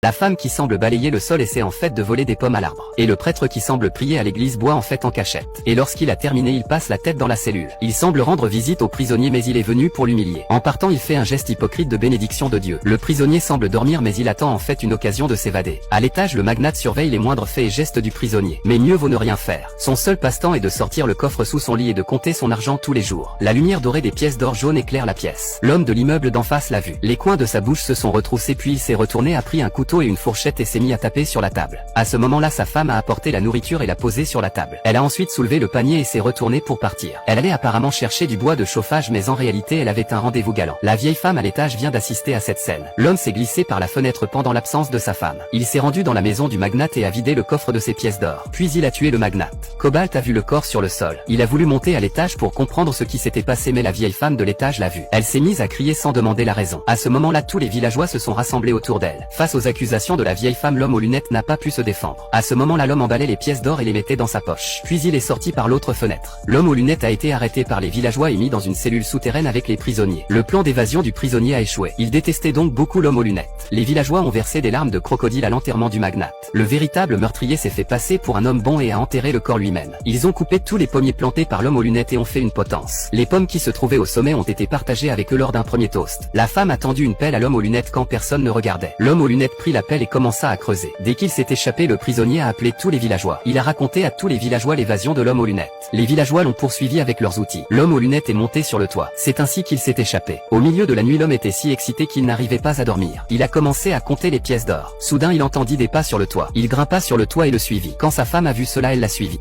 La femme qui semble balayer le sol essaie en fait de voler des pommes à l'arbre. Et le prêtre qui semble prier à l'église boit en fait en cachette. Et lorsqu'il a terminé il passe la tête dans la cellule. Il semble rendre visite au prisonnier mais il est venu pour l'humilier. En partant il fait un geste hypocrite de bénédiction de Dieu. Le prisonnier semble dormir mais il attend en fait une occasion de s'évader. À l'étage le magnate surveille les moindres faits et gestes du prisonnier. Mais mieux vaut ne rien faire. Son seul passe-temps est de sortir le coffre sous son lit et de compter son argent tous les jours. La lumière dorée des pièces d'or jaune éclaire la pièce. L'homme de l'immeuble d'en face l'a vu. Les coins de sa bouche se sont retroussés puis il s'est retourné, a pris un couteau et une fourchette et s'est mis à taper sur la table. À ce moment-là sa femme a apporté la nourriture et l'a posée sur la table. Elle a ensuite soulevé le panier et s'est retournée pour partir. Elle allait apparemment chercher du bois de chauffage mais en réalité elle avait un rendez-vous galant. La vieille femme à l'étage vient d'assister à cette scène. L'homme s'est glissé par la fenêtre pendant l'absence de sa femme. Il s'est rendu dans la maison du magnate et a vidé le coffre de ses pièces d'or. Puis il a tué le magnate. Cobalt a vu le corps sur le sol. Il a voulu monter à l'étage pour comprendre ce qui s'était passé mais la vieille femme de l'étage l'a vu. Elle s'est mise à crier sans demander la raison. À ce moment-là tous les villageois se sont rassemblés autour d'elle. Face aux accusations de la vieille femme, l'homme aux lunettes n'a pas pu se défendre. À ce moment-là l'homme emballait les pièces d'or et les mettait dans sa poche. Puis il est sorti par l'autre fenêtre. L'homme aux lunettes a été arrêté par les villageois et mis dans une cellule souterraine avec les prisonniers. Le plan d'évasion du prisonnier a échoué. Il détestait donc beaucoup l'homme aux lunettes. Les villageois ont versé des larmes de crocodile à l'enterrement du magnate. Le véritable meurtrier s'est fait passer pour un homme bon et a enterré le corps lui-même. Ils ont coupé tous les pommiers plantés par l'homme aux lunettes et ont fait une potence. Les pommes qui se trouvaient au sommet ont été partagées avec eux lors d'un premier toast. La femme a tendu une pelle à l'homme aux lunettes quand personne ne regardait. L'homme aux lunettes prit la pelle et commença à creuser. Dès qu'il s'est échappé, le prisonnier a appelé tous les villageois. Il a raconté à tous les villageois l'évasion de l'homme aux lunettes. Les villageois l'ont poursuivi avec leurs outils. L'homme aux lunettes est monté sur le toit. C'est ainsi qu'il s'est échappé. Au milieu de la nuit, l'homme était si excité qu'il n'arrivait pas à dormir. Il a commencé à compter les pièces d'or. Soudain, il entendit des pas sur le toit. Il grimpa sur le toit et le suivit. Quand sa femme a vu cela, elle l'a suivi.